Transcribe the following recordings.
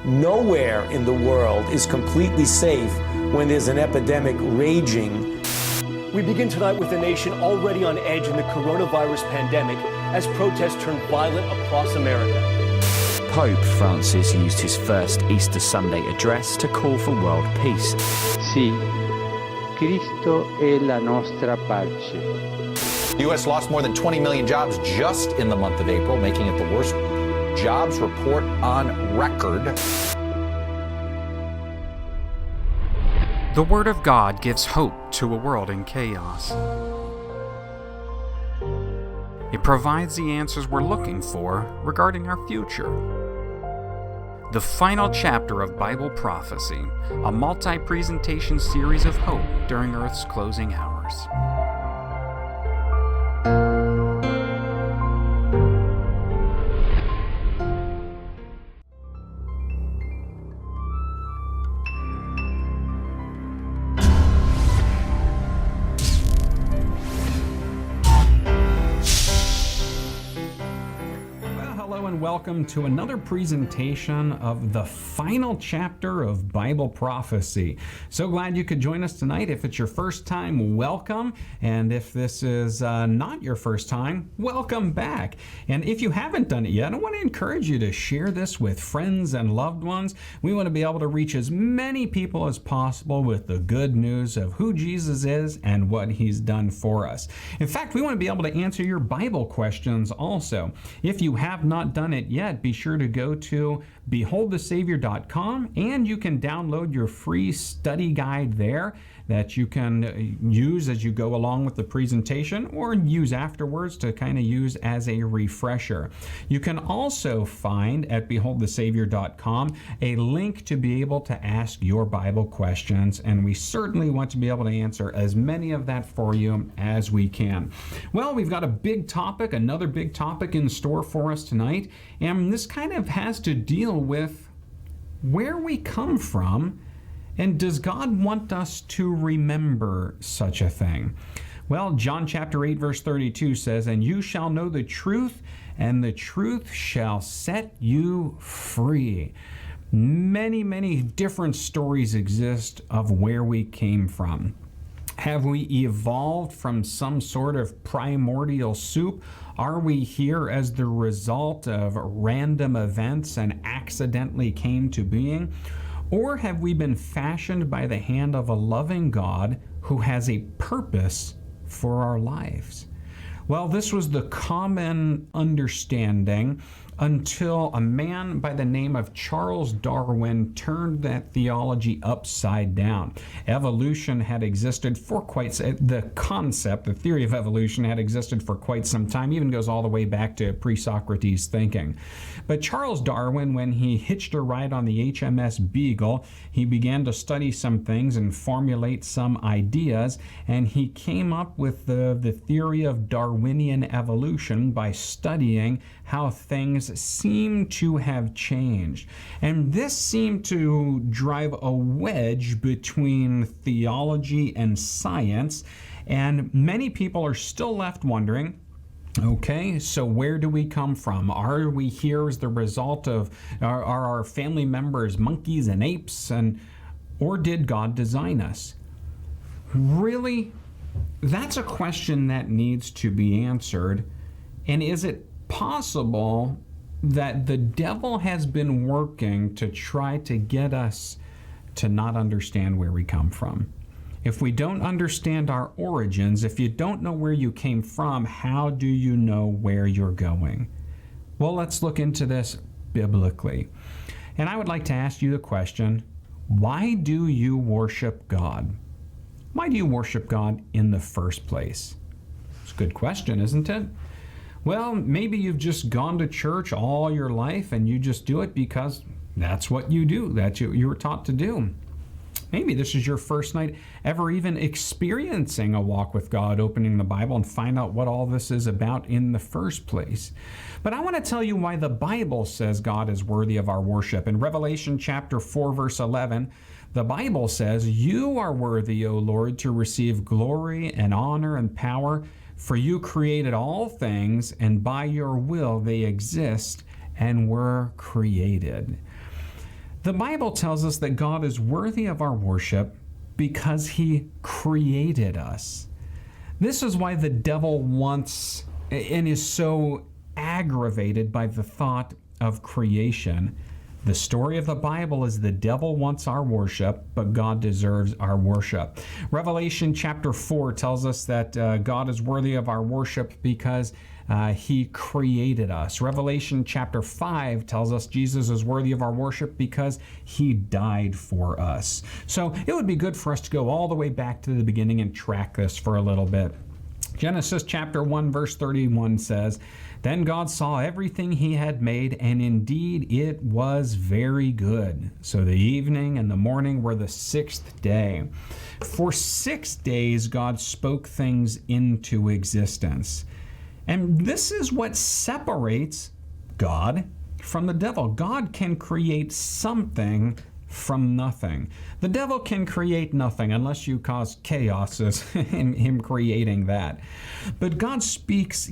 Nowhere in the world is completely safe when there's an epidemic raging. We begin tonight with a nation already on edge in the coronavirus pandemic as protests turn violent across America. Pope Francis used his first Easter Sunday address to call for world peace. Sì, Cristo è la nostra pace. The U.S. lost more than 20 million jobs just in the month of April, making it the worst jobs report on record. The Word of God gives hope to a world in chaos. It provides the answers we're looking for regarding our future. The final chapter of Bible prophecy, a multi-presentation series of hope during Earth's closing hours. Welcome to another presentation of the final chapter of Bible prophecy. So glad you could join us tonight. If it's your first time, welcome. And if this is not your first time, welcome back. And if you haven't done it yet, I want to encourage you to share this with friends and loved ones. We want to be able to reach as many people as possible with the good news of who Jesus is and what he's done for us. In fact, we want to be able to answer your Bible questions also. If you have not done it yet, be sure to go to beholdthesavior.com and you can download your free study guide there that you can use as you go along with the presentation or use afterwards to kind of use as a refresher. You can also find at beholdthesavior.com a link to be able to ask your Bible questions, and we certainly want to be able to answer as many of that for you as we can. Well, we've got a big topic, another big topic in store for us tonight, and this kind of has to deal with where we come from. And does God want us to remember such a thing? Well, John chapter 8, verse 32 says, "And you shall know the truth, and the truth shall set you free." Many, many different stories exist of where we came from. Have we evolved from some sort of primordial soup? Are we here as the result of random events and accidentally came to being? Or have we been fashioned by the hand of a loving God who has a purpose for our lives? Well, this was the common understanding until a man by the name of Charles Darwin turned that theology upside down. Evolution had existed for the theory of evolution had existed for quite some time, even goes all the way back to pre-Socrates thinking. But Charles Darwin, when he hitched a ride on the HMS Beagle, he began to study some things and formulate some ideas, and he came up with the theory of Darwinian evolution by studying how things seem to have changed. And this seemed to drive a wedge between theology and science, and many people are still left wondering, okay, so where do we come from? Are we here as the result of, are our family members monkeys and apes, or did God design us? Really, that's a question that needs to be answered. And is it possible that the devil has been working to try to get us to not understand where we come from? If we don't understand our origins, if you don't know where you came from, how do you know where you're going? Well, let's look into this biblically. And I would like to ask you the question, why do you worship God? Why do you worship God in the first place? It's a good question, isn't it? Well, maybe you've just gone to church all your life and you just do it because that's what you do, that you were taught to do. Maybe this is your first night ever even experiencing a walk with God, opening the Bible and find out what all this is about in the first place. But I want to tell you why the Bible says God is worthy of our worship. In Revelation chapter 4, verse 11, the Bible says, "You are worthy, O Lord, to receive glory and honor and power, for you created all things, and by your will they exist and were created." The Bible tells us that God is worthy of our worship because he created us. This is why the devil wants and is so aggravated by the thought of creation. The story of the Bible is the devil wants our worship, but God deserves our worship. Revelation chapter 4 tells us that God is worthy of our worship because he created us. Revelation chapter 5 tells us Jesus is worthy of our worship because he died for us. So it would be good for us to go all the way back to the beginning and track this for a little bit. Genesis chapter 1 verse 31 says, "Then God saw everything he had made, and indeed it was very good. So the evening and the morning were the sixth day." For 6 days God spoke things into existence. And this is what separates God from the devil. God can create something from nothing. The devil can create nothing unless you cause chaos in him creating that. But God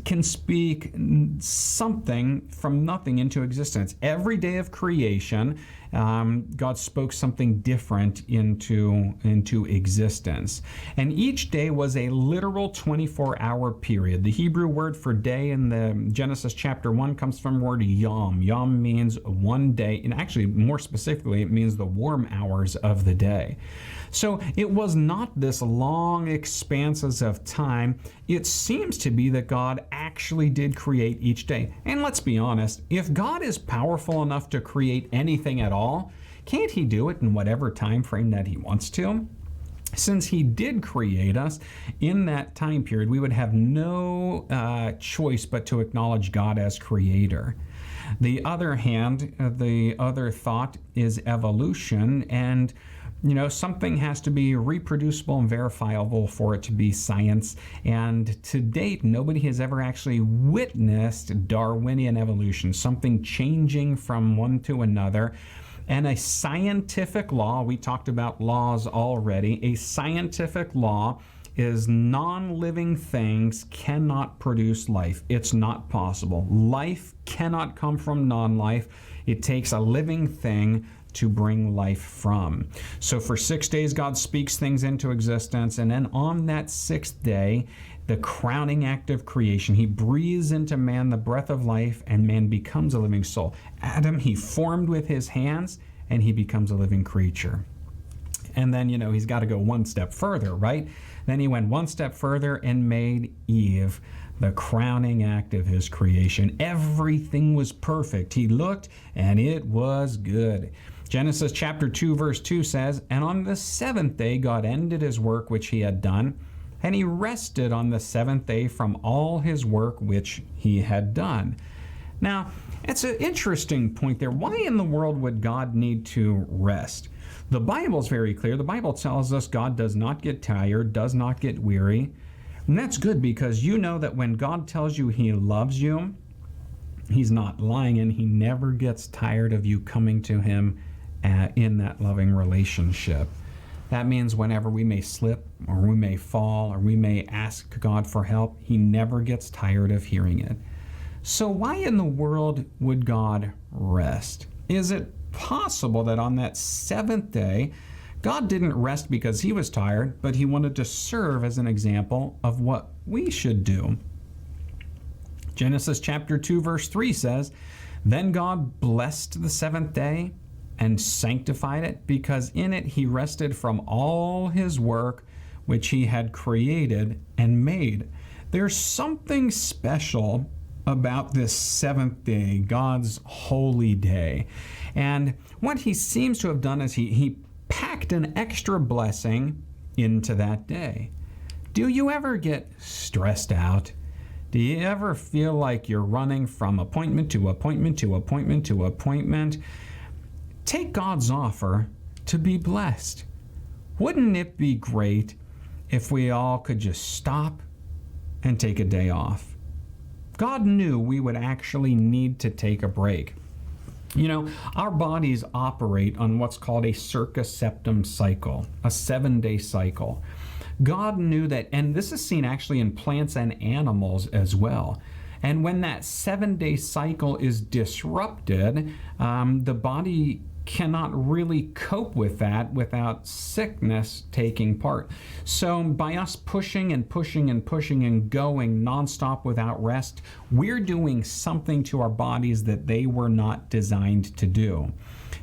can speak something from nothing into existence. Every day of creation, God spoke something different into existence. And each day was a literal 24-hour period. The Hebrew word for day in the Genesis chapter 1 comes from the word yom. Yom means one day, and actually more specifically, it means the warm hours of the day. So it was not this long expanses of time. It seems to be that God actually did create each day. And let's be honest, if God is powerful enough to create anything at all, can't he do it in whatever time frame that he wants to? Since he did create us in that time period, we would have no choice but to acknowledge God as creator. The other hand, the other thought is evolution, and something has to be reproducible and verifiable for it to be science. And to date, nobody has ever actually witnessed Darwinian evolution, something changing from one to another. And a scientific law, we talked about laws already, a scientific law is non-living things cannot produce life. It's not possible. Life cannot come from non-life. It takes a living thing to bring life from. So for 6 days, God speaks things into existence. And then on that 6th day, the crowning act of creation, he breathes into man the breath of life, and man becomes a living soul. Adam, he formed with his hands, and he becomes a living creature. And then, he's got to go one step further, right? Then he went one step further and made Eve the crowning act of his creation. Everything was perfect. He looked, and it was good. Genesis chapter 2 verse 2 says, "And on the 7th day God ended his work which he had done, and he rested on the 7th day from all his work which he had done." Now, it's an interesting point there. Why in the world would God need to rest? The Bible's very clear. The Bible tells us God does not get tired, does not get weary. And that's good, because you know that when God tells you he loves you, he's not lying, and he never gets tired of you coming to him in that loving relationship. That means whenever we may slip, or we may fall, or we may ask God for help, he never gets tired of hearing it. So why in the world would God rest? Is it possible that on that 7th day, God didn't rest because he was tired, but he wanted to serve as an example of what we should do? Genesis chapter 2 verse 3 says, "Then God blessed the 7th day and sanctified it, because in it he rested from all his work which he had created and made." There's something special about this 7th day, God's holy day. And what he seems to have done is he packed an extra blessing into that day. Do you ever get stressed out? Do you ever feel like you're running from appointment to appointment to appointment to appointment? Take God's offer to be blessed. Wouldn't it be great if we all could just stop and take a day off? God knew we would actually need to take a break. Our bodies operate on what's called a circumseptum cycle, a 7-day cycle. God knew that, and this is seen actually in plants and animals as well. And when that 7-day cycle is disrupted, the body cannot really cope with that without sickness taking part. So by us pushing and pushing and pushing and going nonstop without rest, we're doing something to our bodies that they were not designed to do.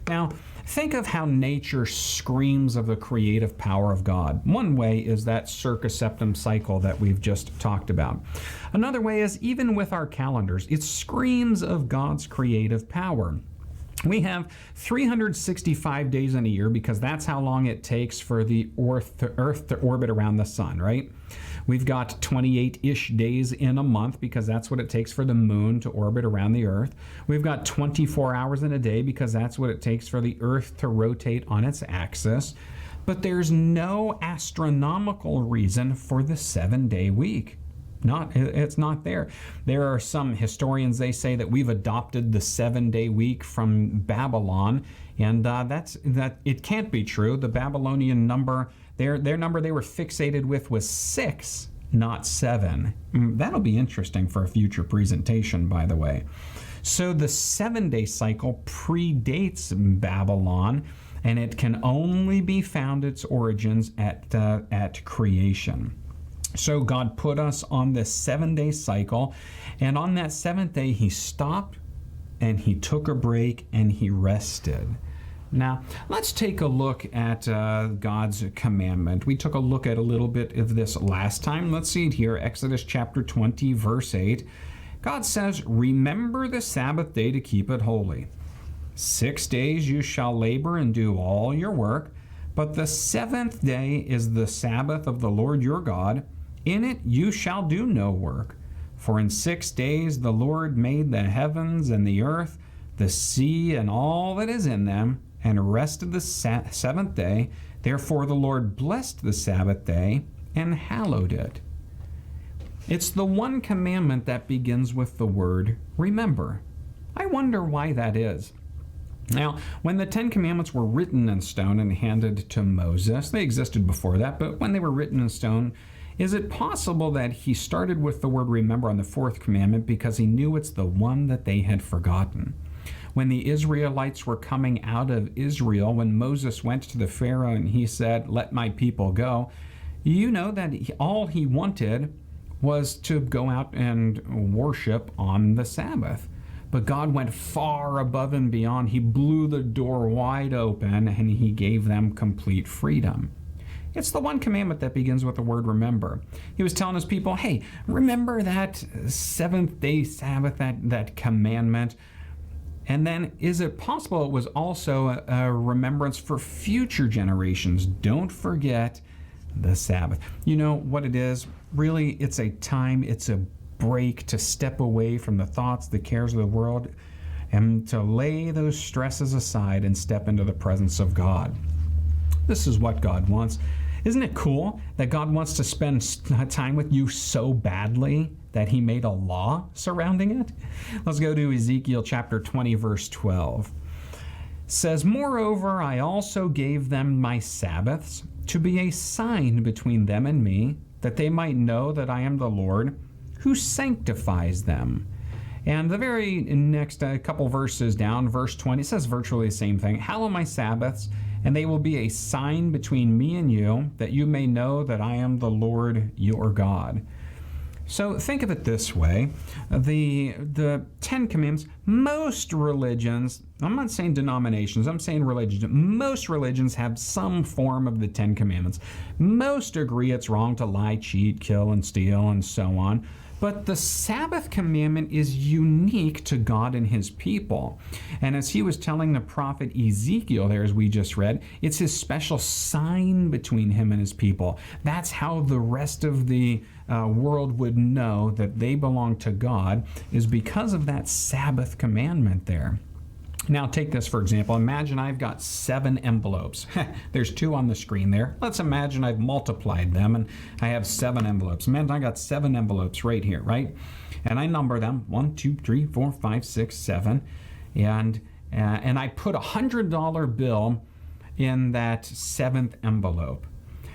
Now, think of how nature screams of the creative power of God. One way is that circa septem cycle that we've just talked about. Another way is even with our calendars, it screams of God's creative power. We have 365 days in a year because that's how long it takes for the Earth to orbit around the sun, right? We've got 28-ish days in a month because that's what it takes for the moon to orbit around the Earth. We've got 24 hours in a day because that's what it takes for the Earth to rotate on its axis. But there's no astronomical reason for the 7-day week. It's not there. There are some historians, they say that we've adopted the 7-day week from Babylon, and that it can't be true. The Babylonian number, their number they were fixated with was 6, not 7. That'll be interesting for a future presentation, by the way. So the 7-day cycle predates Babylon, and it can only be found its origins at creation. So God put us on this 7-day cycle, and on that 7th day he stopped and he took a break and he rested. Now, let's take a look at God's commandment. We took a look at a little bit of this last time. Let's see it here, Exodus chapter 20, verse 8. God says, "Remember the Sabbath day to keep it holy. 6 days you shall labor and do all your work, but the 7th day is the Sabbath of the Lord your God. In it you shall do no work. For in 6 days the Lord made the heavens and the earth, the sea and all that is in them, and rested the 7th day. Therefore the Lord blessed the Sabbath day and hallowed it." It's the one commandment that begins with the word remember. I wonder why that is. Now, when the 10 Commandments were written in stone and handed to Moses, they existed before that, but when they were written in stone, is it possible that he started with the word remember on the 4th commandment because he knew it's the one that they had forgotten? When the Israelites were coming out of Israel, when Moses went to the Pharaoh and he said, "Let my people go," you know that all he wanted was to go out and worship on the Sabbath. But God went far above and beyond. He blew the door wide open and he gave them complete freedom. It's the one commandment that begins with the word remember. He was telling his people, hey, remember that 7th day Sabbath, that commandment. And then is it possible it was also a remembrance for future generations? Don't forget the Sabbath. You know what it is? Really, it's a time, it's a break to step away from the thoughts, the cares of the world, and to lay those stresses aside and step into the presence of God. This is what God wants. Isn't it cool that God wants to spend time with you so badly that he made a law surrounding it? Let's go to Ezekiel chapter 20, verse 12. It says, "Moreover, I also gave them my Sabbaths to be a sign between them and me, that they might know that I am the Lord who sanctifies them." And the very next couple verses down, verse 20, says virtually the same thing. "Hallow my Sabbaths, and they will be a sign between me and you, that you may know that I am the Lord your God." So think of it this way. The 10 Commandments, most religions, I'm not saying denominations, I'm saying religions, most religions have some form of the 10 Commandments. Most agree it's wrong to lie, cheat, kill, and steal, and so on. But the Sabbath commandment is unique to God and his people. And as he was telling the prophet Ezekiel there, as we just read, it's his special sign between him and his people. That's how the rest of the world would know that they belong to God, is because of that Sabbath commandment there. Now take this for example. Imagine I've got 7 envelopes. There's 2 on the screen there. Let's imagine I've multiplied them and I have 7 envelopes. Imagine I got 7 envelopes right here, right? And I number them 1, 2, 3, 4, 5, 6, 7. And I put a $100 bill in that 7th envelope.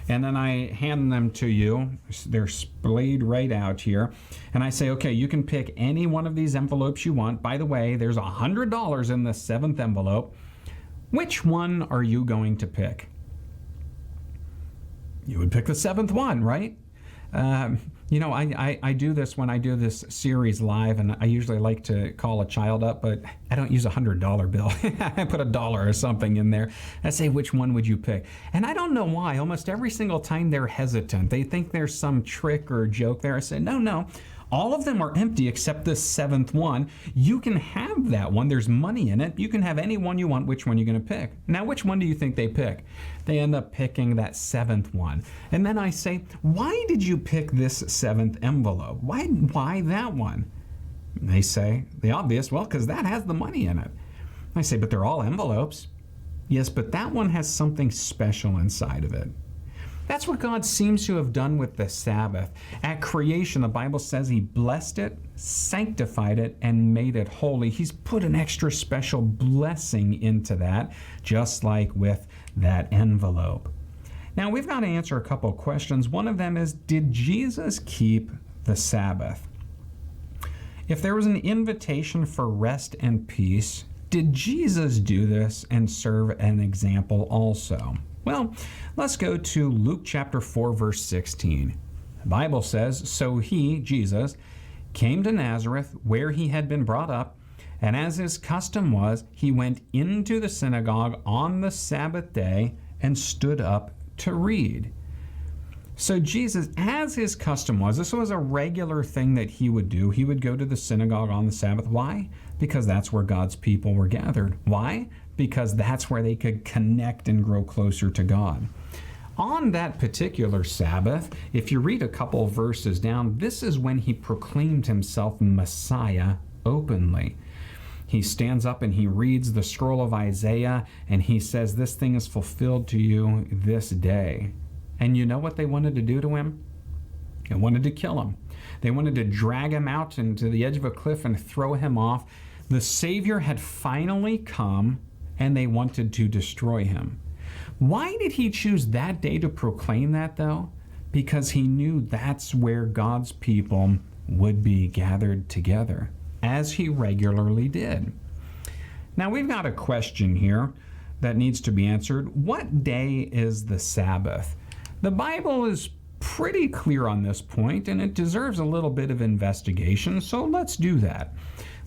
And then I hand them to you. They're splayed right out here. And I say, okay, you can pick any one of these envelopes you want. By the way, there's $100 in the 7th envelope. Which one are you going to pick? You would pick the seventh one, right? I do this when I do this series live, and I usually like to call a child up, but I don't use $100 bill. I put $1 or something in there. I say, which one would you pick? And I don't know why. Almost every single time they're hesitant. They think there's some trick or joke there. I say, no. All of them are empty except this seventh one. You can have that one. There's money in it. You can have any one you want. Which one are you going to pick? Now, which one do you think they pick? They end up picking that seventh one. And then I say, why did you pick this seventh envelope? Why that one? And they say, the obvious, well, because that has the money in it. I say, but they're all envelopes. Yes, but that one has something special inside of it. That's what God seems to have done with the Sabbath. At creation, the Bible says He blessed it, sanctified it, and made it holy. He's put an extra special blessing into that, just like with that envelope. Now, we've got to answer a couple of questions. One of them is, did Jesus keep the Sabbath? If there was an invitation for rest and peace, did Jesus do this and serve an example also? Well, let's go to Luke chapter 4, verse 16. The Bible says, so he, Jesus, came to Nazareth, where he had been brought up, and as his custom was, he went into the synagogue on the Sabbath day and stood up to read. So Jesus, as his custom was, this was a regular thing that he would do. He would go to the synagogue on the Sabbath. Why? Because that's where God's people were gathered. Why? Because that's where they could connect and grow closer to God. On that particular Sabbath, if you read a couple verses down, this is when he proclaimed himself Messiah openly. He stands up and he reads the scroll of Isaiah, and he says, this thing is fulfilled to you this day. And you know what they wanted to do to him? They wanted to kill him. They wanted to drag him out into the edge of a cliff and throw him off. The Savior had finally come, and they wanted to destroy him. Why did he choose that day to proclaim that, though? Because he knew that's where God's people would be gathered together, as he regularly did. Now, we've got a question here that needs to be answered. What day is the Sabbath? The Bible is pretty clear on this point, and it deserves a little bit of investigation, so let's do that.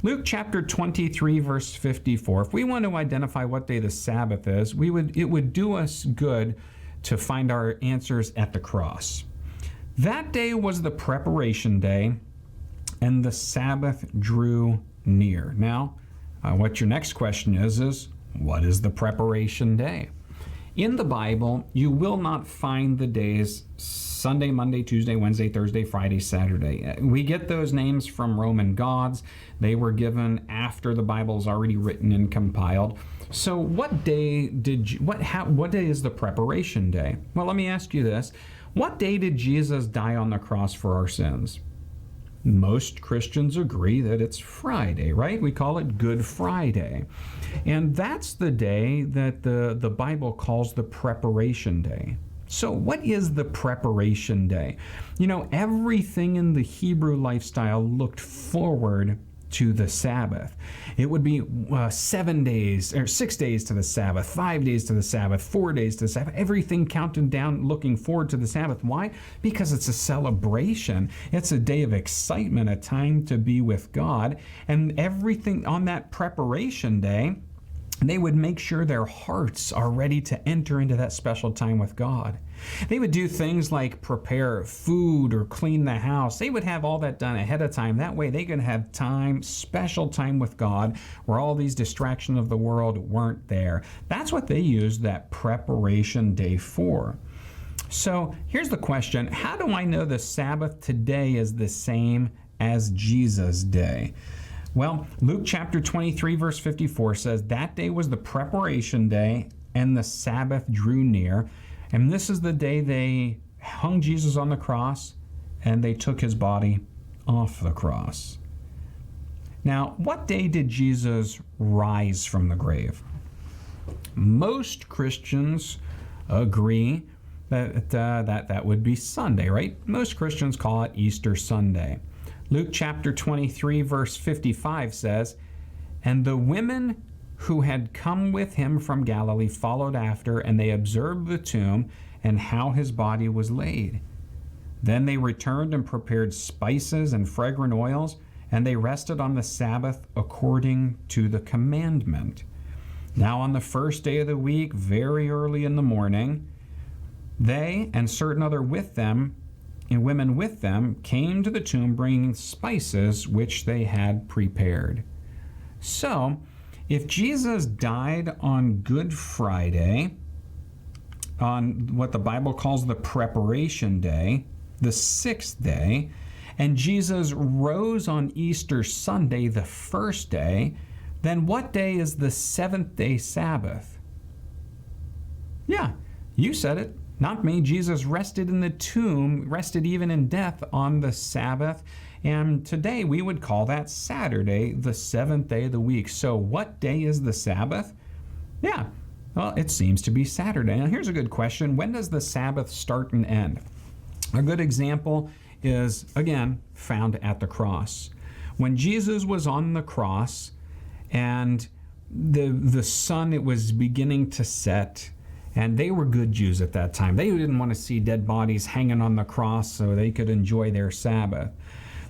Luke chapter 23, verse 54. If we want to identify what day the Sabbath is, it would do us good to find our answers at the cross. That day was the preparation day, and the Sabbath drew near. Now, what your next question is what is the preparation day? In the Bible, you will not find the days Sunday, Monday, Tuesday, Wednesday, Thursday, Friday, Saturday. We get those names from Roman gods. They were given after the Bible is already written and compiled. So what day what day is the preparation day? Well, let me ask you this. What day did Jesus die on the cross for our sins? Most Christians agree that it's Friday, right? We call it Good Friday. And that's the day that the Bible calls the preparation day. So what is the preparation day? You know, everything in the Hebrew lifestyle looked forward to the Sabbath. It would be 7 days or 6 days to the Sabbath, 5 days to the Sabbath, 4 days to the Sabbath, everything counted down looking forward to the Sabbath. Why? Because it's a celebration. It's a day of excitement, a time to be with God. And everything on that preparation day, they would make sure their hearts are ready to enter into that special time with God. They would do things like prepare food or clean the house. They would have all that done ahead of time. That way they could have time, special time with God, where all these distractions of the world weren't there. That's what they used that preparation day for. So here's the question. How do I know the Sabbath today is the same as Jesus' day? Well, Luke chapter 23, verse 54 says, that day was the preparation day, and the Sabbath drew near. And this is the day they hung Jesus on the cross, and they took his body off the cross. Now, what day did Jesus rise from the grave? Most Christians agree that would be Sunday, right? Most Christians call it Easter Sunday. Luke chapter 23, verse 55 says, and the women who had come with him from Galilee followed after, and they observed the tomb and how his body was laid. Then they returned and prepared spices and fragrant oils, and they rested on the Sabbath according to the commandment. Now on the first day of the week, very early in the morning, they and certain other with them, and women with them, came to the tomb bringing spices which they had prepared. So, if Jesus died on Good Friday, on what the Bible calls the preparation day, the 6th day, and Jesus rose on Easter Sunday, the 1st day, then what day is the 7th day Sabbath? Yeah, you said it, not me. Jesus rested in the tomb, rested even in death on the Sabbath. And today we would call that Saturday, the 7th day of the week. So what day is the Sabbath? Yeah, well, it seems to be Saturday. Now here's a good question. When does the Sabbath start and end? A good example is, again, found at the cross. When Jesus was on the cross and the sun, it was beginning to set, and they were good Jews at that time. They didn't want to see dead bodies hanging on the cross so they could enjoy their Sabbath.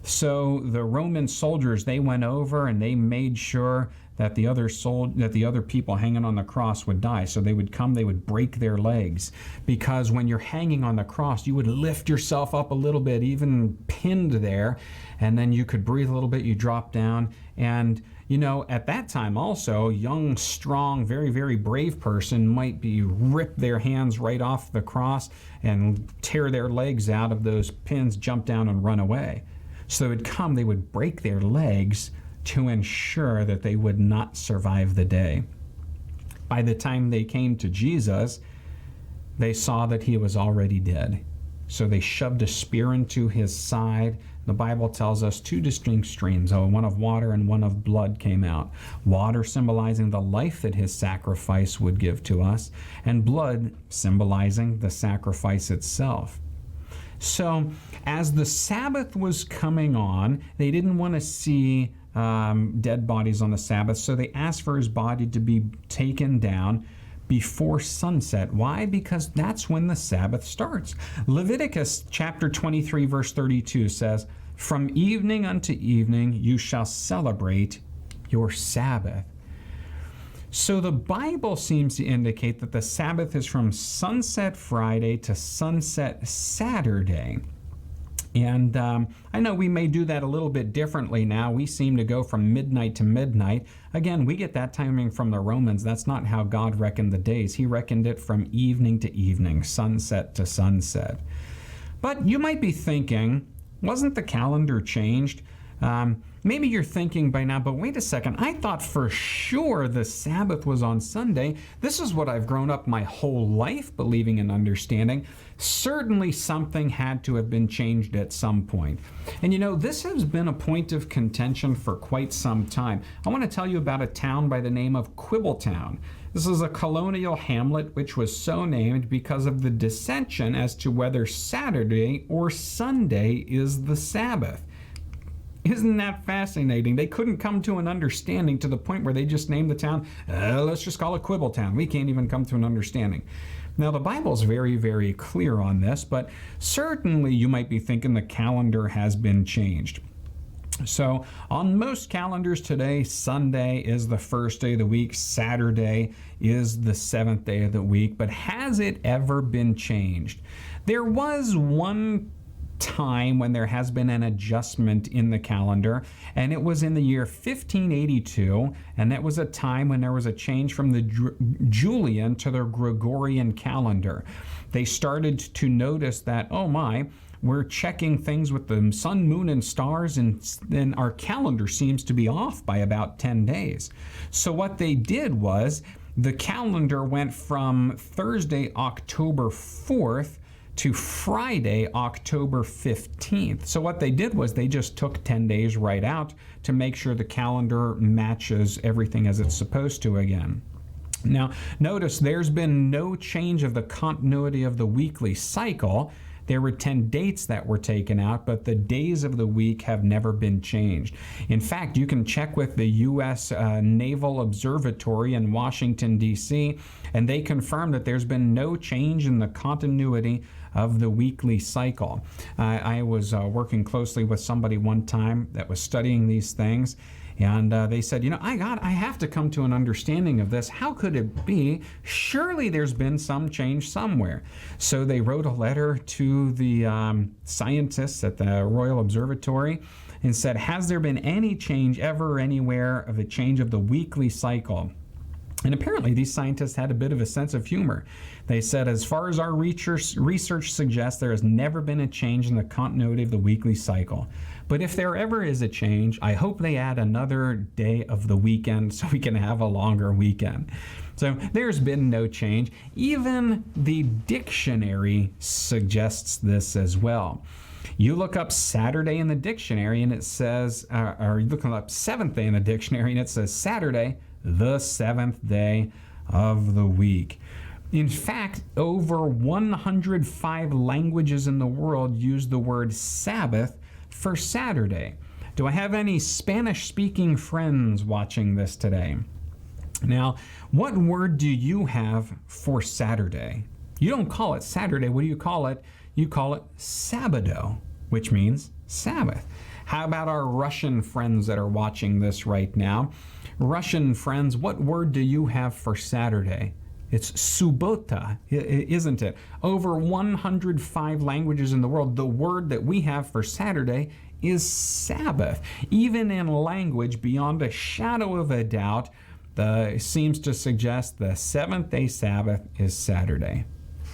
So the Roman soldiers, they went over and they made sure that the other people hanging on the cross would die. So they would come, they would break their legs, because when you're hanging on the cross, you would lift yourself up a little bit, even pinned there, and then you could breathe a little bit, you drop down. And you know, at that time also, young, strong, very, very brave person might be rip their hands right off the cross and tear their legs out of those pins, jump down and run away. So they would come, they would break their legs to ensure that they would not survive the day. By the time they came to Jesus, they saw that he was already dead. So they shoved a spear into his side. The Bible tells us 2 distinct streams, one of water and one of blood came out. Water symbolizing the life that his sacrifice would give to us, and blood symbolizing the sacrifice itself. So as the Sabbath was coming on, they didn't want to see dead bodies on the Sabbath, so they asked for his body to be taken down before sunset. Why? Because that's when the Sabbath starts. Leviticus chapter 23 verse 32 says, "From evening unto evening you shall celebrate your Sabbath." So the Bible seems to indicate that the Sabbath is from sunset Friday to sunset Saturday. And I know we may do that a little bit differently now. We seem to go from midnight to midnight. Again, we get that timing from the Romans. That's not how God reckoned the days. He reckoned it from evening to evening, sunset to sunset. But you might be thinking, wasn't the calendar changed? Maybe you're thinking by now, but wait a second, I thought for sure the Sabbath was on Sunday. This is what I've grown up my whole life believing and understanding. Certainly something had to have been changed at some point. And you know, this has been a point of contention for quite some time. I want to tell you about a town by the name of Quibbletown. This is a colonial hamlet which was so named because of the dissension as to whether Saturday or Sunday is the Sabbath. Isn't that fascinating? They couldn't come to an understanding to the point where they just named the town, let's just call it Quibbletown. We can't even come to an understanding. Now, the Bible's very, very clear on this, but certainly you might be thinking the calendar has been changed. So on most calendars today, Sunday is the first day of the week, Saturday is the 7th day of the week, but has it ever been changed? There was one time when there has been an adjustment in the calendar, and it was in the year 1582, and that was a time when there was a change from the Julian to the Gregorian calendar. They started to notice that, oh my, we're checking things with the sun, moon, and stars, and then our calendar seems to be off by about 10 days. So what they did was the calendar went from Thursday, October 4th to Friday, October 15th. So what they did was they just took 10 days right out to make sure the calendar matches everything as it's supposed to again. Now, notice there's been no change of the continuity of the weekly cycle. There were 10 dates that were taken out, but the days of the week have never been changed. In fact, you can check with the U.S. Naval Observatory in Washington, D.C., and they confirm that there's been no change in the continuity of the weekly cycle. I was working closely with somebody one time that was studying these things, and they said, I have to come to an understanding of this. How could it be? Surely there's been some change somewhere. So they wrote a letter to the scientists at the Royal Observatory and said, has there been any change ever anywhere of a change of the weekly cycle? And apparently these scientists had a bit of a sense of humor. They said, as far as our research suggests, there has never been a change in the continuity of the weekly cycle. But if there ever is a change, I hope they add another day of the weekend so we can have a longer weekend. So there's been no change. Even the dictionary suggests this as well. You look up Saturday in the dictionary and it says, or you look up seventh day in the dictionary and it says Saturday, the seventh day of the week. In fact, over 105 languages in the world use the word Sabbath for Saturday. Do I have any Spanish-speaking friends watching this today? Now, what word do you have for Saturday? You don't call it Saturday. What do you call it? You call it Sabado, which means Sabbath. How about our Russian friends that are watching this right now? Russian friends, what word do you have for Saturday? It's subota, isn't it? Over 105 languages in the world, the word that we have for Saturday is Sabbath. Even in language, beyond a shadow of a doubt, seems to suggest the seventh-day Sabbath is Saturday.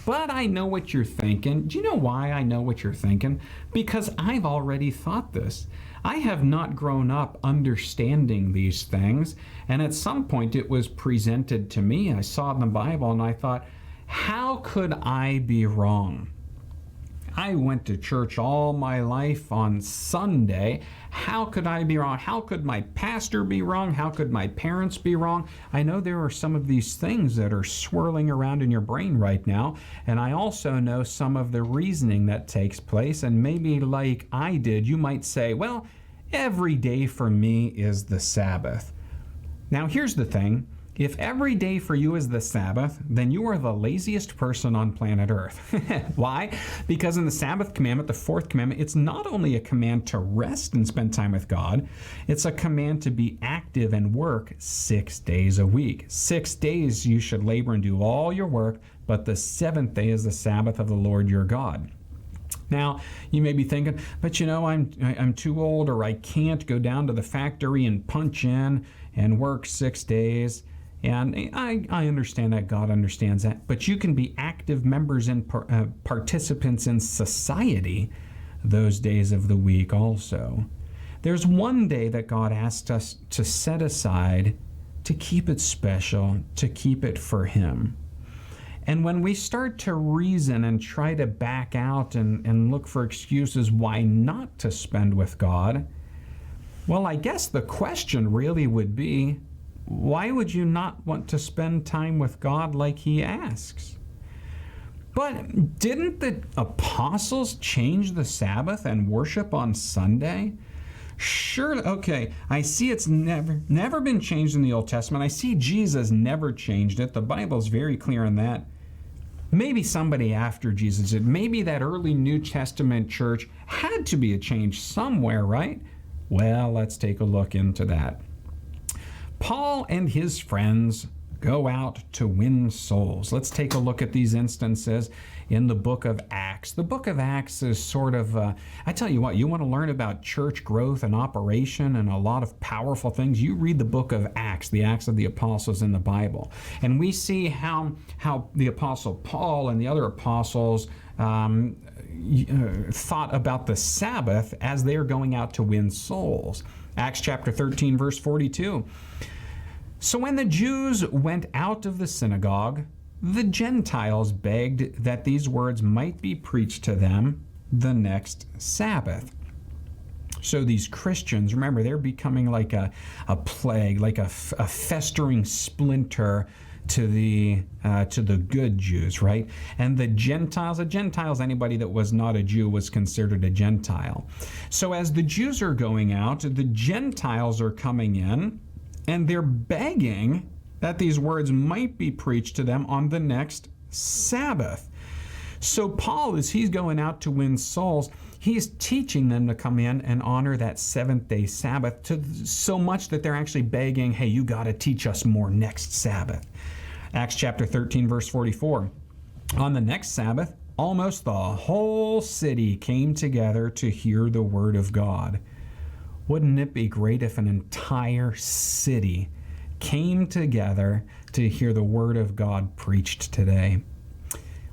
But I know what you're thinking. Do you know why I know what you're thinking? Because I've already thought this. I have not grown up understanding these things, and at some point it was presented to me. I saw it in the Bible, and I thought, how could I be wrong? I went to church all my life on Sunday. How could I be wrong? How could my pastor be wrong? How could my parents be wrong? I know there are some of these things that are swirling around in your brain right now, and I also know some of the reasoning that takes place, and maybe like I did, you might say, well, every day for me is the Sabbath. Now here's the thing. If every day for you is the Sabbath, then you are the laziest person on planet Earth. Why? Because in the Sabbath commandment, the fourth commandment, it's not only a command to rest and spend time with God, it's a command to be active and work 6 days a week. 6 days you should labor and do all your work, but the seventh day is the Sabbath of the Lord your God. Now, you may be thinking, but I'm too old, or I can't go down to the factory and punch in and work 6 days. And I understand that. God understands that. But you can be active members and participants in society those days of the week also. There's one day that God asked us to set aside to keep it special, to keep it for Him. And when we start to reason and try to back out and look for excuses why not to spend with God, well, I guess the question really would be, why would you not want to spend time with God like He asks? But didn't the apostles change the Sabbath and worship on Sunday? Sure, okay, I see it's never been changed in the Old Testament. I see Jesus never changed it. The Bible's very clear on that. Maybe somebody after Jesus did. Maybe that early New Testament church had to be a change somewhere, right? Well, let's take a look into that. Paul and his friends go out to win souls. Let's take a look at these instances in the book of Acts. The book of Acts is sort of, I tell you what, you want to learn about church growth and operation and a lot of powerful things, you read the book of Acts, the Acts of the Apostles in the Bible. And we see how the Apostle Paul and the other apostles thought about the Sabbath as they're going out to win souls. Acts chapter 13, verse 42. So when the Jews went out of the synagogue, the Gentiles begged that these words might be preached to them the next Sabbath. So these Christians, remember, they're becoming like a plague, like a festering splinter to the good Jews, right? And the Gentiles, anybody that was not a Jew was considered a Gentile. So as the Jews are going out, the Gentiles are coming in, and they're begging that these words might be preached to them on the next Sabbath. So Paul, as he's going out to win souls, he's teaching them to come in and honor that seventh-day Sabbath, to so much that they're actually begging, hey, you got to teach us more next Sabbath. Acts chapter 13, verse 44. On the next Sabbath, almost the whole city came together to hear the word of God. Wouldn't it be great if an entire city came together to hear the word of God preached today?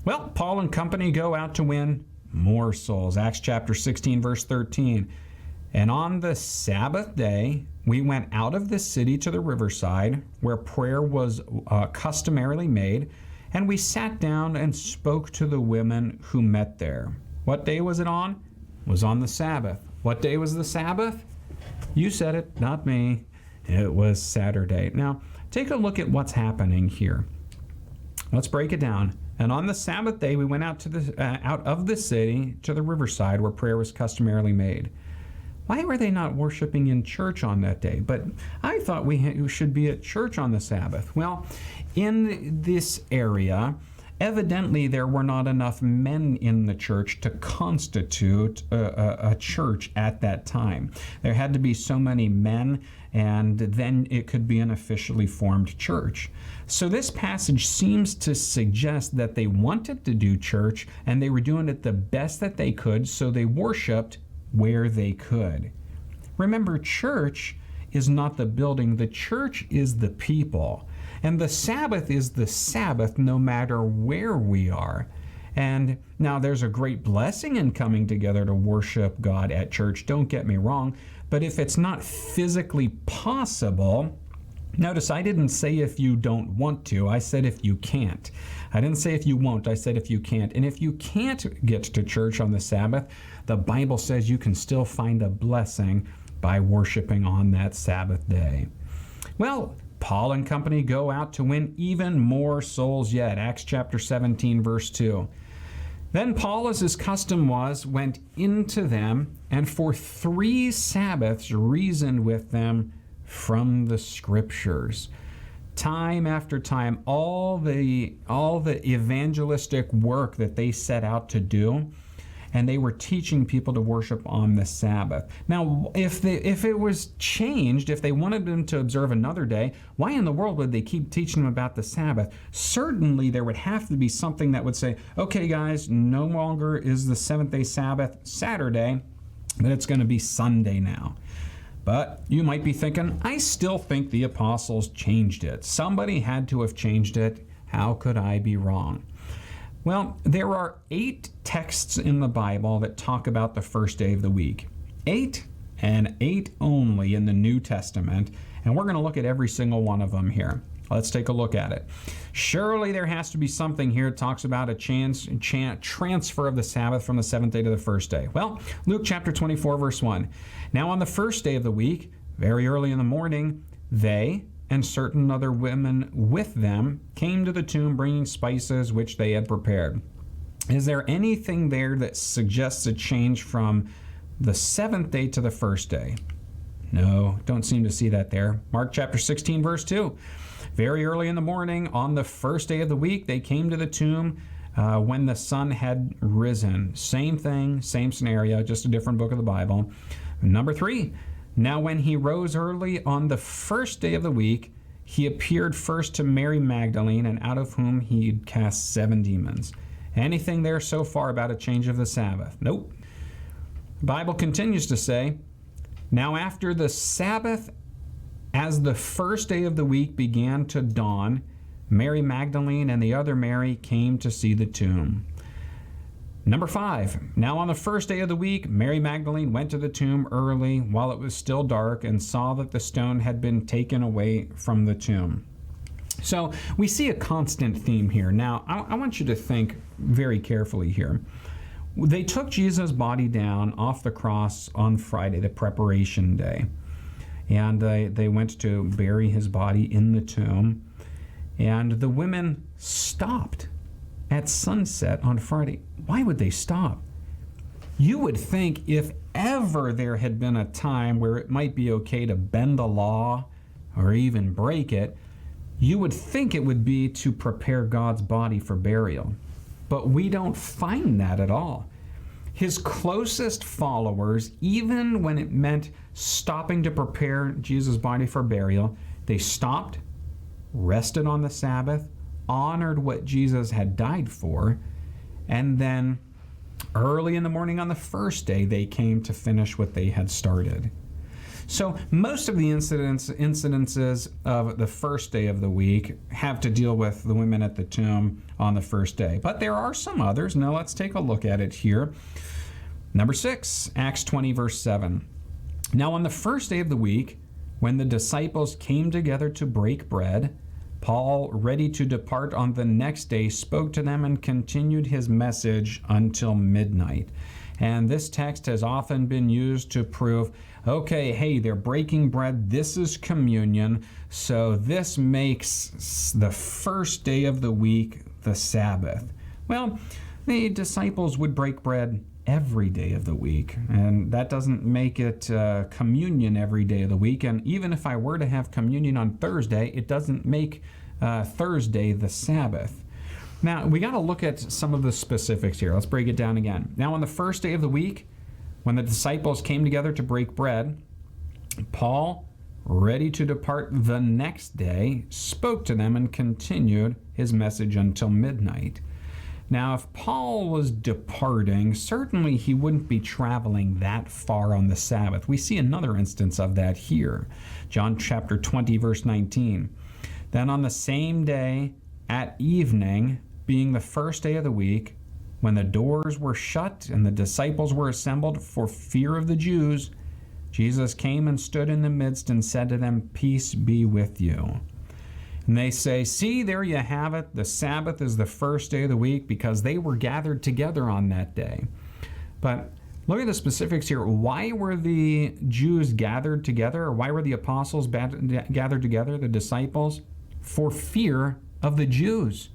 Well, Paul and company go out to win more souls. Acts chapter 16, verse 13. And on the Sabbath day, we went out of the city to the riverside, where prayer was customarily made, and we sat down and spoke to the women who met there. What day was it on? It was on the Sabbath. What day was the Sabbath? You said it, not me. It was Saturday. Now, take a look at what's happening here. Let's break it down. And on the Sabbath day, we went out of the city to the riverside, where prayer was customarily made. Why were they not worshiping in church on that day? But I thought we should be at church on the Sabbath. Well, in this area, evidently there were not enough men in the church to constitute a church at that time. There had to be so many men, and then it could be an officially formed church. So this passage seems to suggest that they wanted to do church, and they were doing it the best that they could, so they worshiped where they could. Remember, church is not the building. The church is the people. And the Sabbath is the Sabbath no matter where we are. And now there's a great blessing in coming together to worship God at church, don't get me wrong. But if it's not physically possible, notice I didn't say if you don't want to, I said if you can't. I didn't say if you won't, I said if you can't. And if you can't get to church on the Sabbath, the Bible says you can still find a blessing by worshiping on that Sabbath day. Well, Paul and company go out to win even more souls yet. Acts chapter 17, verse 2. Then Paul, as his custom was, went into them, and for 3 Sabbaths reasoned with them from the Scriptures. Time after time, all the evangelistic work that they set out to do, and they were teaching people to worship on the Sabbath. Now, if it was changed, if they wanted them to observe another day, why in the world would they keep teaching them about the Sabbath? Certainly, there would have to be something that would say, okay, guys, no longer is the seventh-day Sabbath Saturday, but it's going to be Sunday now. But you might be thinking, I still think the apostles changed it. Somebody had to have changed it. How could I be wrong? Well, there are 8 texts in the Bible that talk about the first day of the week. 8 and 8 only in the New Testament, and we're going to look at every single one of them here. Let's take a look at it. Surely there has to be something here that talks about a transfer of the Sabbath from the 7th day to the first day. Well, Luke chapter 24, verse 1. Now on the first day of the week, very early in the morning, they and certain other women with them came to the tomb bringing spices which they had prepared. Is there anything there that suggests a change from the 7th day to the first day? No, don't seem to see that there. Mark chapter 16, verse 2. Very early in the morning, on the first day of the week, they came to the tomb when the sun had risen. Same thing, same scenario, just a different book of the Bible. Number 3. Now when he rose early on the first day of the week, he appeared first to Mary Magdalene, and out of whom he had cast 7 demons. Anything there so far about a change of the Sabbath? Nope. The Bible continues to say, now after the Sabbath, as the first day of the week began to dawn, Mary Magdalene and the other Mary came to see the tomb. Number 5, now on the first day of the week, Mary Magdalene went to the tomb early while it was still dark and saw that the stone had been taken away from the tomb. So we see a constant theme here. Now, I want you to think very carefully here. They took Jesus' body down off the cross on Friday, the preparation day, and they went to bury his body in the tomb. And the women stopped at sunset on Friday. Why would they stop? You would think if ever there had been a time where it might be okay to bend the law or even break it, you would think it would be to prepare God's body for burial. But we don't find that at all. His closest followers, even when it meant stopping to prepare Jesus' body for burial, they stopped, rested on the Sabbath, honored what Jesus had died for, and then early in the morning on the first day, they came to finish what they had started. So most of the incidences of the first day of the week have to deal with the women at the tomb on the first day. But there are some others. Now let's take a look at it here. Number 6, Acts 20, verse 7. Now on the first day of the week, when the disciples came together to break bread, Paul, ready to depart on the next day, spoke to them and continued his message until midnight. And this text has often been used to prove, okay, hey, they're breaking bread. This is communion. So this makes the first day of the week the Sabbath. Well, the disciples would break bread every day of the week, and that doesn't make it communion every day of the week. And even if I were to have communion on Thursday, it doesn't make Thursday the Sabbath. Now, we got to look at some of the specifics here. Let's break it down again. Now, on the first day of the week, when the disciples came together to break bread, Paul, ready to depart the next day, spoke to them and continued his message until midnight. Now, if Paul was departing, certainly he wouldn't be traveling that far on the Sabbath. We see another instance of that here. John chapter 20, verse 19. Then on the same day at evening, being the first day of the week, when the doors were shut and the disciples were assembled for fear of the Jews, Jesus came and stood in the midst and said to them, "Peace be with you." And they say, see, there you have it. The Sabbath is the first day of the week because they were gathered together on that day. But look at the specifics here. Why were the Jews gathered together? Or why were the apostles gathered together, the disciples? For fear of the Jews.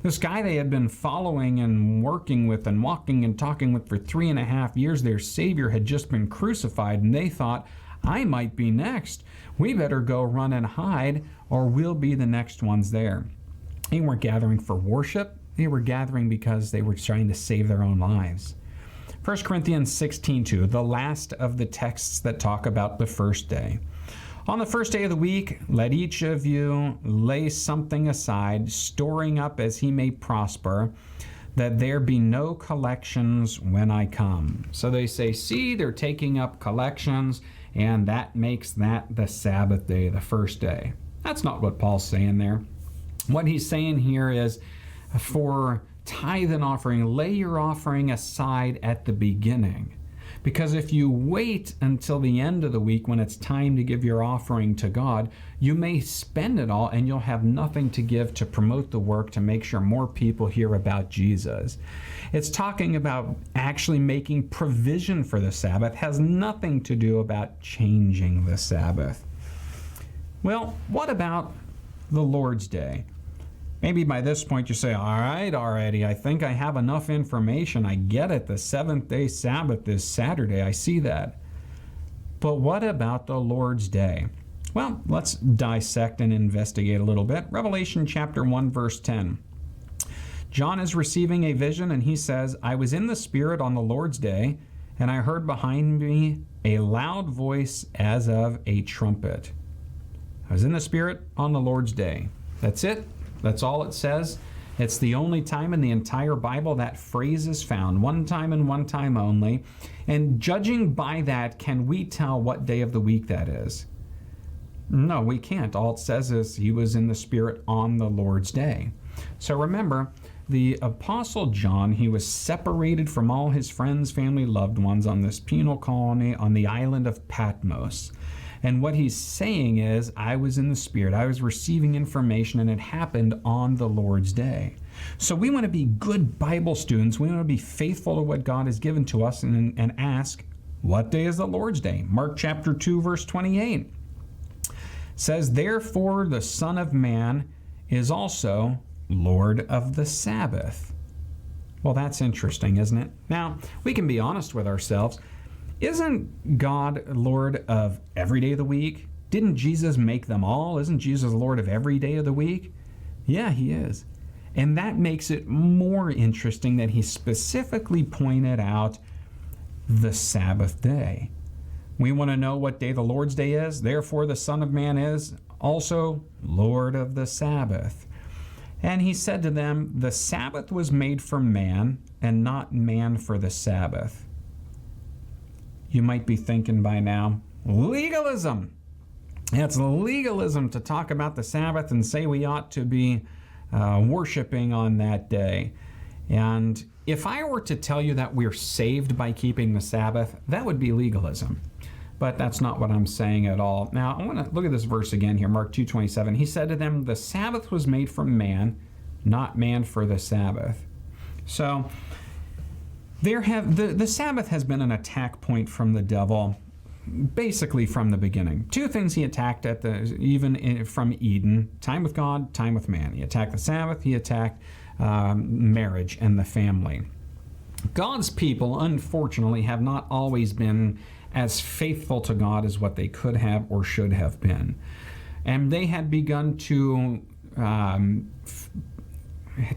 This guy they had been following and working with and walking and talking with for 3.5 years, their Savior had just been crucified, and they thought, I might be next. We better go run and hide, or we'll be the next ones there. They weren't gathering for worship. They were gathering because they were trying to save their own lives. 1 Corinthians 16:2, the last of the texts that talk about the first day. On the first day of the week, let each of you lay something aside, storing up as he may prosper, that there be no collections when I come. So they say, see, they're taking up collections, and that makes that the Sabbath day, the first day. That's not what Paul's saying there. What he's saying here is, for tithe and offering, lay your offering aside at the beginning. Because if you wait until the end of the week when it's time to give your offering to God, you may spend it all and you'll have nothing to give to promote the work to make sure more people hear about Jesus. It's talking about actually making provision for the Sabbath. It has nothing to do about changing the Sabbath. Well, what about the Lord's Day? Maybe by this point you say, all right, already, I think I have enough information. I get it. The seventh-day Sabbath is Saturday. I see that. But what about the Lord's Day? Well, let's dissect and investigate a little bit. Revelation chapter 1, verse 10. John is receiving a vision, and he says, I was in the Spirit on the Lord's Day, and I heard behind me a loud voice as of a trumpet. I was in the Spirit on the Lord's Day. That's it. That's all it says. It's the only time in the entire Bible that phrase is found. One time and one time only. And judging by that, can we tell what day of the week that is? No, we can't. All it says is he was in the Spirit on the Lord's Day. So remember, the Apostle John, he was separated from all his friends, family, loved ones on this penal colony on the island of Patmos. And what he's saying is, I was in the Spirit, I was receiving information, and it happened on the Lord's Day. So we want to be good Bible students. We want to be faithful to what God has given to us and ask, what day is the Lord's Day? Mark chapter 2, verse 28 says, therefore the Son of Man is also Lord of the Sabbath. Well, that's interesting, isn't it? Now, we can be honest with ourselves. Isn't God Lord of every day of the week? Didn't Jesus make them all? Isn't Jesus Lord of every day of the week? Yeah, he is. And that makes it more interesting that he specifically pointed out the Sabbath day. We want to know what day the Lord's day is. Therefore, the Son of Man is also Lord of the Sabbath. And he said to them, the Sabbath was made for man, and not man for the Sabbath. You might be thinking by now, legalism. It's legalism to talk about the Sabbath and say we ought to be worshiping on that day. And if I were to tell you that we're saved by keeping the Sabbath, that would be legalism. But that's not what I'm saying at all. Now, I want to look at this verse again here, Mark 2:27. He said to them, the Sabbath was made for man, not man for the Sabbath. So, the Sabbath has been an attack point from the devil basically from the beginning. Two things he attacked from Eden: time with God, time with man. He attacked the Sabbath, he attacked marriage and the family. God's people, unfortunately, have not always been as faithful to God as what they could have or should have been. And they had begun to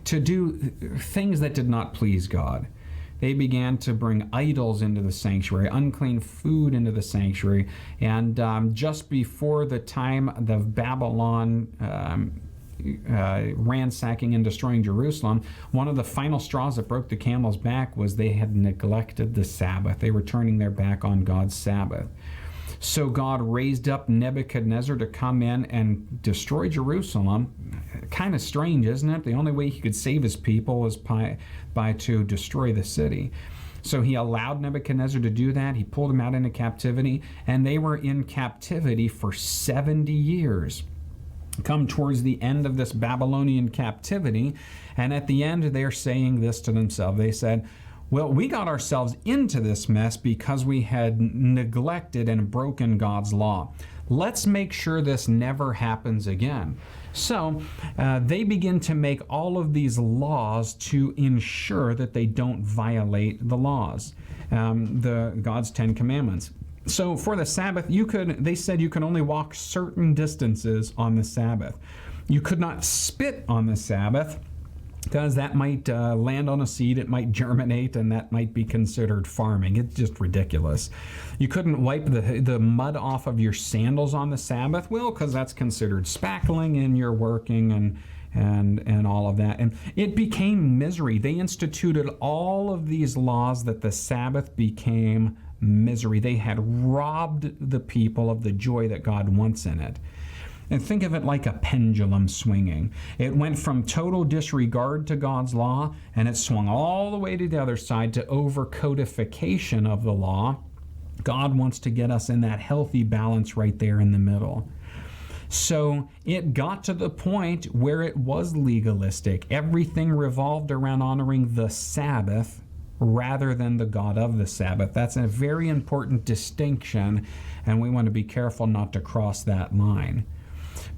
do things that did not please God. They began to bring idols into the sanctuary, unclean food into the sanctuary, and just before the time of Babylon ransacking and destroying Jerusalem, one of the final straws that broke the camel's back was they had neglected the Sabbath. They were turning their back on God's Sabbath. So God raised up Nebuchadnezzar to come in and destroy Jerusalem. Kind of strange, isn't it? The only way he could save his people was by to destroy the city. So he allowed Nebuchadnezzar to do that. He pulled them out into captivity, and they were in captivity for 70 years. Come towards the end of this Babylonian captivity, and at the end they're saying this to themselves. They said, well, we got ourselves into this mess because we had neglected and broken God's law. Let's make sure this never happens again. So they begin to make all of these laws to ensure that they don't violate the laws, God's 10 Commandments. So for the Sabbath, they said you could only walk certain distances on the Sabbath. You could not spit on the Sabbath, because that might land on a seed, it might germinate, and that might be considered farming. It's just ridiculous. You couldn't wipe the mud off of your sandals on the Sabbath, well, because that's considered spackling and you're working and all of that. And it became misery. They instituted all of these laws that the Sabbath became misery. They had robbed the people of the joy that God wants in it. And think of it like a pendulum swinging. It went from total disregard to God's law, and it swung all the way to the other side to over-codification of the law. God wants to get us in that healthy balance right there in the middle. So it got to the point where it was legalistic. Everything revolved around honoring the Sabbath rather than the God of the Sabbath. That's a very important distinction, and we want to be careful not to cross that line.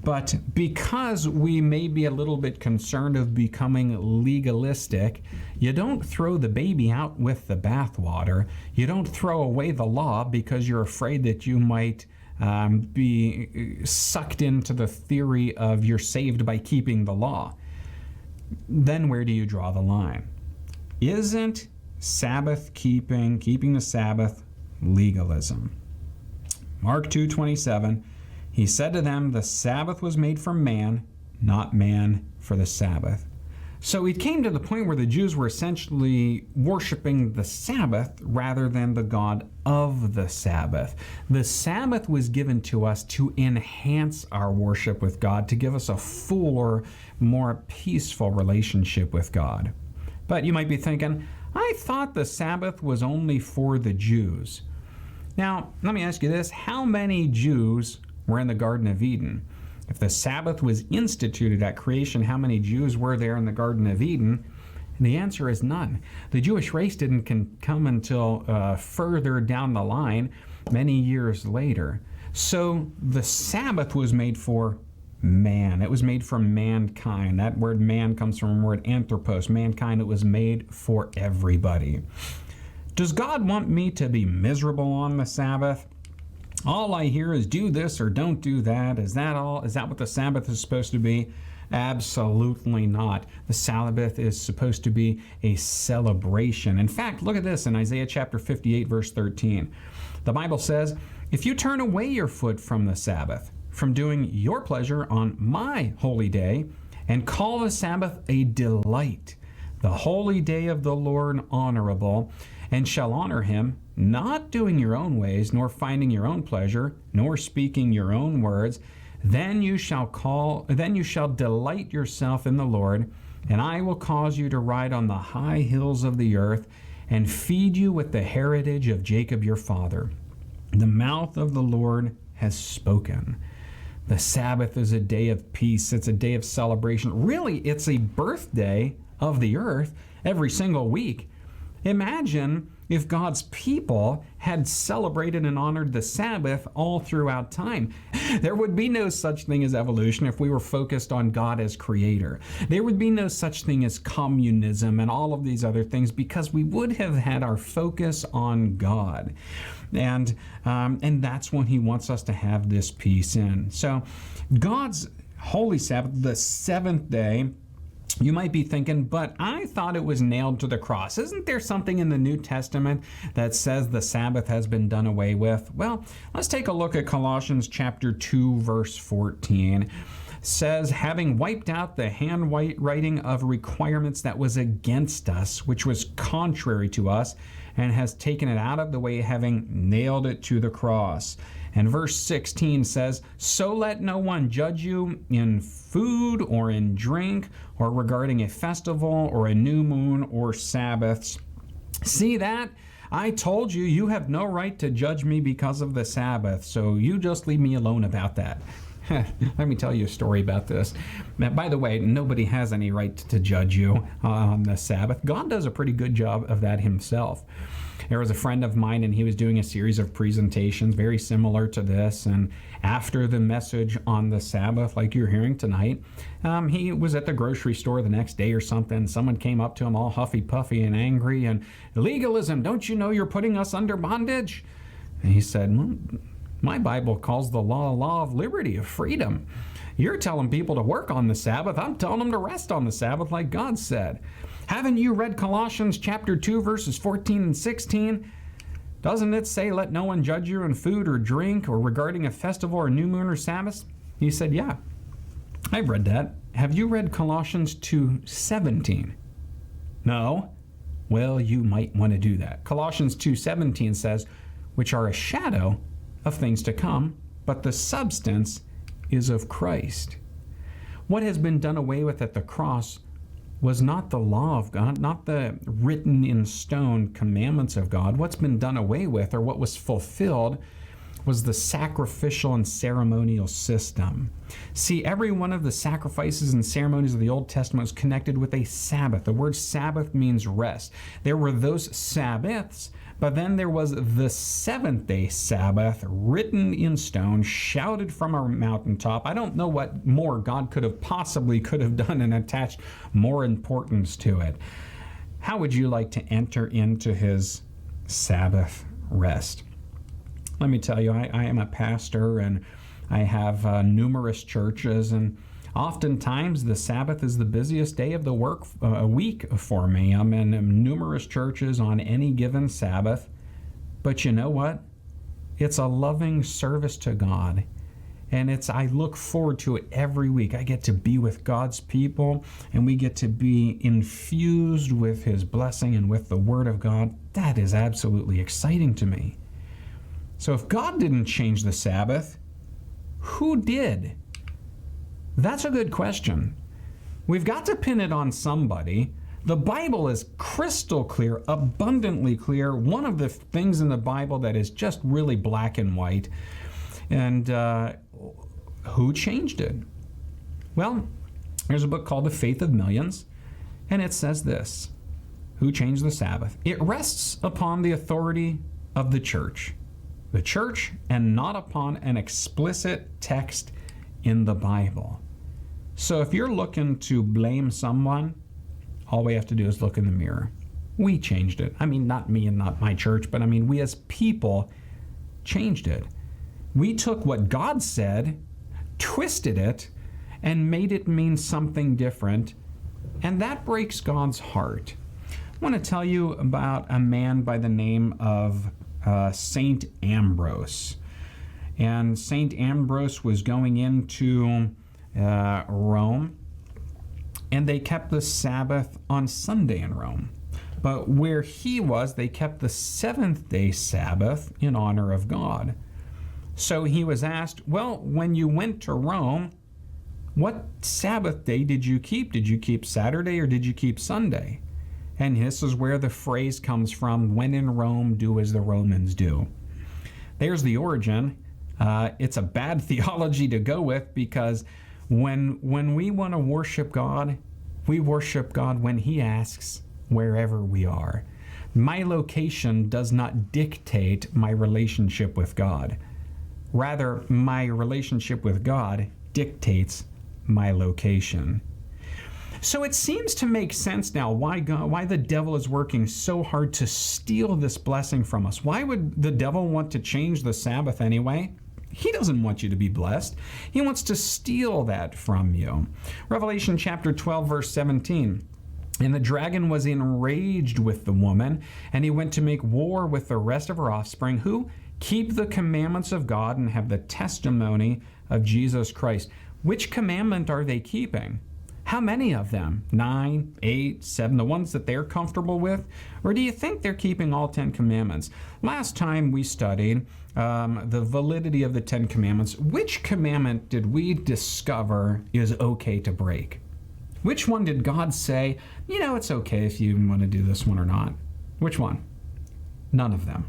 But because we may be a little bit concerned of becoming legalistic, you don't throw the baby out with the bathwater. You don't throw away the law because you're afraid that you might be sucked into the theory of you're saved by keeping the law. Then where do you draw the line? Isn't Sabbath keeping the Sabbath, legalism? Mark 2:27. He said to them, the Sabbath was made for man, not man for the Sabbath. So it came to the point where the Jews were essentially worshiping the Sabbath rather than the God of the Sabbath. The Sabbath was given to us to enhance our worship with God, to give us a fuller, more peaceful relationship with God. But you might be thinking, I thought the Sabbath was only for the Jews. Now, let me ask you this. How many Jews were in the Garden of Eden? If the Sabbath was instituted at creation, how many Jews were there in the Garden of Eden? And the answer is none. The Jewish race didn't come until further down the line, many years later. So the Sabbath was made for man. It was made for mankind. That word man comes from the word anthropos, mankind. It was made for everybody. Does God want me to be miserable on the Sabbath? All I hear is do this or don't do that. Is that all? Is that what the Sabbath is supposed to be? Absolutely not. The Sabbath is supposed to be a celebration. In fact, look at this in Isaiah chapter 58, verse 13. The Bible says, if you turn away your foot from the Sabbath, from doing your pleasure on my holy day, and call the Sabbath a delight, the holy day of the Lord honorable, and shall honor him, not doing your own ways, nor finding your own pleasure, nor speaking your own words, then you shall delight yourself in the Lord, and I will cause you to ride on the high hills of the earth, and feed you with the heritage of Jacob your father. The mouth of the Lord has spoken. The Sabbath is a day of peace. It's a day of celebration. Really, it's a birthday of the earth every single week. Imagine if God's people had celebrated and honored the Sabbath all throughout time. There would be no such thing as evolution if we were focused on God as creator. There would be no such thing as communism and all of these other things, because we would have had our focus on God. And that's when he wants us to have this peace in. So God's holy Sabbath, the seventh day, you might be thinking, but I thought it was nailed to the cross. Isn't there something in the New Testament that says the Sabbath has been done away with? Well, let's take a look at Colossians chapter 2, verse 14. It says, having wiped out the handwriting of requirements that was against us, which was contrary to us, and has taken it out of the way, having nailed it to the cross. And verse 16 says, so let no one judge you in food or in drink or regarding a festival or a new moon or Sabbaths. See that? I told you, you have no right to judge me because of the Sabbath, so you just leave me alone about that. Let me tell you a story about this. By the way, nobody has any right to judge you on the Sabbath. God does a pretty good job of that himself. There was a friend of mine, and he was doing a series of presentations very similar to this. And after the message on the Sabbath, like you're hearing tonight, he was at the grocery store the next day or something. Someone came up to him all huffy puffy and angry, and legalism, don't you know you're putting us under bondage? And he said, well, my Bible calls the law of liberty, of freedom. You're telling people to work on the Sabbath. I'm telling them to rest on the Sabbath like God said. Haven't you read Colossians chapter 2, verses 14 and 16? Doesn't it say, let no one judge you in food or drink or regarding a festival or new moon or Sabbath? He said, yeah, I've read that. Have you read Colossians 2:17? No? Well, you might want to do that. Colossians 2:17 says, which are a shadow of things to come, but the substance is of Christ. What has been done away with at the cross was not the law of God, not the written in stone commandments of God. What's been done away with, or what was fulfilled, was the sacrificial and ceremonial system. See, every one of the sacrifices and ceremonies of the Old Testament was connected with a Sabbath. The word Sabbath means rest. There were those Sabbaths, but then there was the seventh-day Sabbath, written in stone, shouted from a mountaintop. I don't know what more God could have done and attached more importance to it. How would you like to enter into his Sabbath rest? Let me tell you, I am a pastor, and I have numerous churches, and oftentimes the Sabbath is the busiest day of the week for me. I'm in numerous churches on any given Sabbath. But you know what? It's a loving service to God. And I look forward to it every week. I get to be with God's people, and we get to be infused with his blessing and with the Word of God. That is absolutely exciting to me. So if God didn't change the Sabbath, who did? That's a good question. We've got to pin it on somebody. The Bible is crystal clear, abundantly clear. One of the things in the Bible that is just really black and white. And who changed it? Well, there's a book called The Faith of Millions, and it says this: who changed the Sabbath? It rests upon the authority of the church, and not upon an explicit text in the Bible. So if you're looking to blame someone, all we have to do is look in the mirror. We changed it. I mean, not me and not my church, but I mean, we as people changed it. We took what God said, twisted it, and made it mean something different, and that breaks God's heart. I want to tell you about a man by the name of Saint Ambrose. And Saint Ambrose was going into Rome, and they kept the Sabbath on Sunday in Rome. But where he was, they kept the seventh-day Sabbath in honor of God. So he was asked, well, when you went to Rome, what Sabbath day did you keep? Did you keep Saturday or did you keep Sunday? And this is where the phrase comes from, when in Rome, do as the Romans do. There's the origin. It's a bad theology to go with, because when we want to worship God, we worship God when He asks, wherever we are. My location does not dictate my relationship with God. Rather, my relationship with God dictates my location. So it seems to make sense now why the devil is working so hard to steal this blessing from us. Why would the devil want to change the Sabbath anyway? He doesn't want you to be blessed. He wants to steal that from you. Revelation chapter 12, verse 17. And the dragon was enraged with the woman, and he went to make war with the rest of her offspring, who keep the commandments of God and have the testimony of Jesus Christ. Which commandment are they keeping? How many of them? 9, 8, 7, the ones that they're comfortable with? Or do you think they're keeping all 10 commandments? Last time we studied the validity of the 10 commandments. Which commandment did we discover is okay to break? Which one did God say, you know, it's okay if you want to do this one or not? Which one? None of them.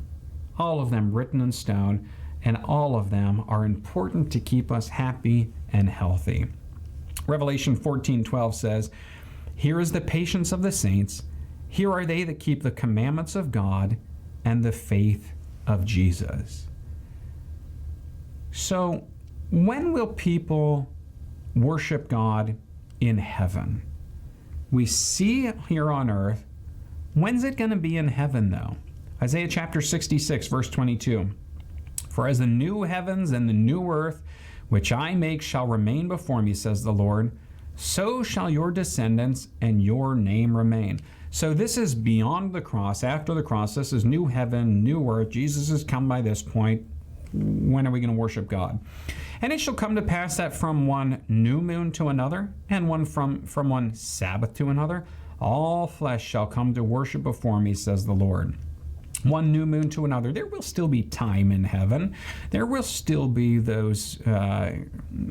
All of them written in stone, and all of them are important to keep us happy and healthy. Revelation 14:12 says, here is the patience of the saints. Here are they that keep the commandments of God and the faith of Jesus. So, when will people worship God in heaven? We see here on earth. When's it going to be in heaven, though? Isaiah chapter 66, verse 22. For as the new heavens and the new earth, which I make, shall remain before me, says the Lord, so shall your descendants and your name remain. So this is beyond the cross, after the cross. This is new heaven, new earth. Jesus has come by this point. When are we going to worship God? And it shall come to pass that from one new moon to another, and from one Sabbath to another, all flesh shall come to worship before me, says the Lord. One new moon to another. There will still be time in heaven. There will still be those,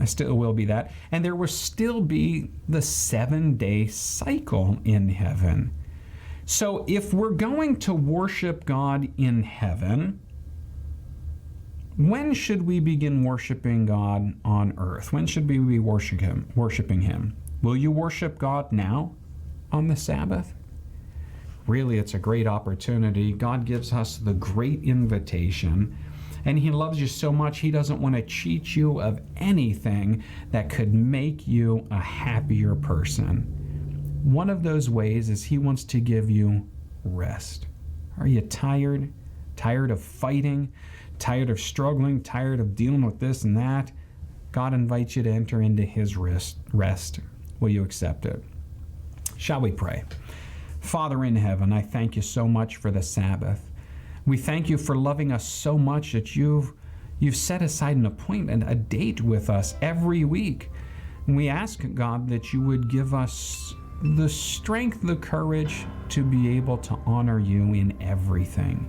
still will be that. And there will still be the 7-day cycle in heaven. So if we're going to worship God in heaven, when should we begin worshiping God on earth? When should we be worshiping Him? Will you worship God now on the Sabbath? Really, it's a great opportunity. God gives us the great invitation, and He loves you so much, He doesn't want to cheat you of anything that could make you a happier person. One of those ways is He wants to give you rest. Are you tired? Tired of fighting? Tired of struggling? Tired of dealing with this and that? God invites you to enter into His rest. Will you accept it? Shall we pray? Father in heaven, I thank you so much for the Sabbath. We thank you for loving us so much that you've set aside an appointment, a date with us every week. And we ask, God, that you would give us the strength, the courage to be able to honor you in everything.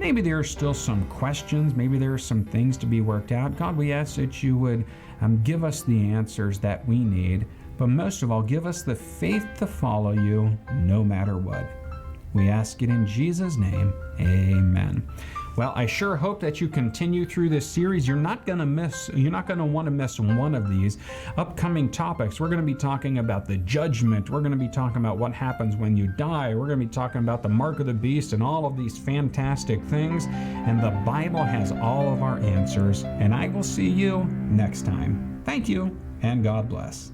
Maybe there are still some questions. Maybe there are some things to be worked out. God, we ask that you would give us the answers that we need. But most of all, give us the faith to follow you no matter what. We ask it in Jesus' name. Amen. Well, Well, I sure hope that you continue through this series. You're not going to want to miss one of these upcoming topics. We're going to be talking about the judgment. We're going to be talking about what happens when you die. We're going to be talking about the mark of the beast and all of these fantastic things. And the Bible has all of our answers. And I will see you next time. Thank you, and God bless.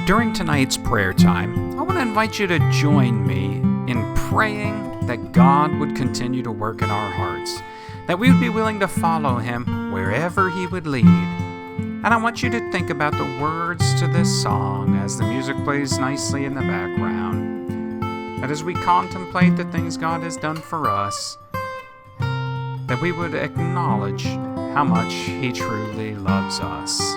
During tonight's prayer time, I want to invite you to join me in praying that God would continue to work in our hearts, that we would be willing to follow Him wherever He would lead. And I want you to think about the words to this song as the music plays nicely in the background, that as we contemplate the things God has done for us, that we would acknowledge how much He truly loves us.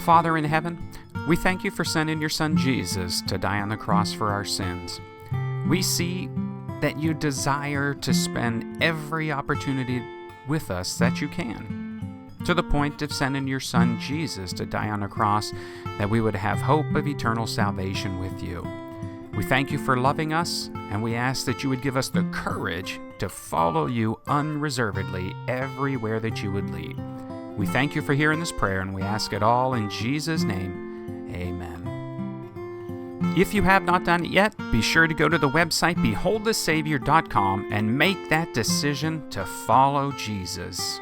Father in heaven, we thank you for sending your Son Jesus to die on the cross for our sins. We see that you desire to spend every opportunity with us that you can. to the point of sending your Son Jesus to die on a cross that we would have hope of eternal salvation with you. We thank you for loving us, and we ask that you would give us the courage to follow you unreservedly everywhere that you would lead. We thank you for hearing this prayer, and we ask it all in Jesus' name. Amen. If you have not done it yet, be sure to go to the website beholdthesavior.com and make that decision to follow Jesus.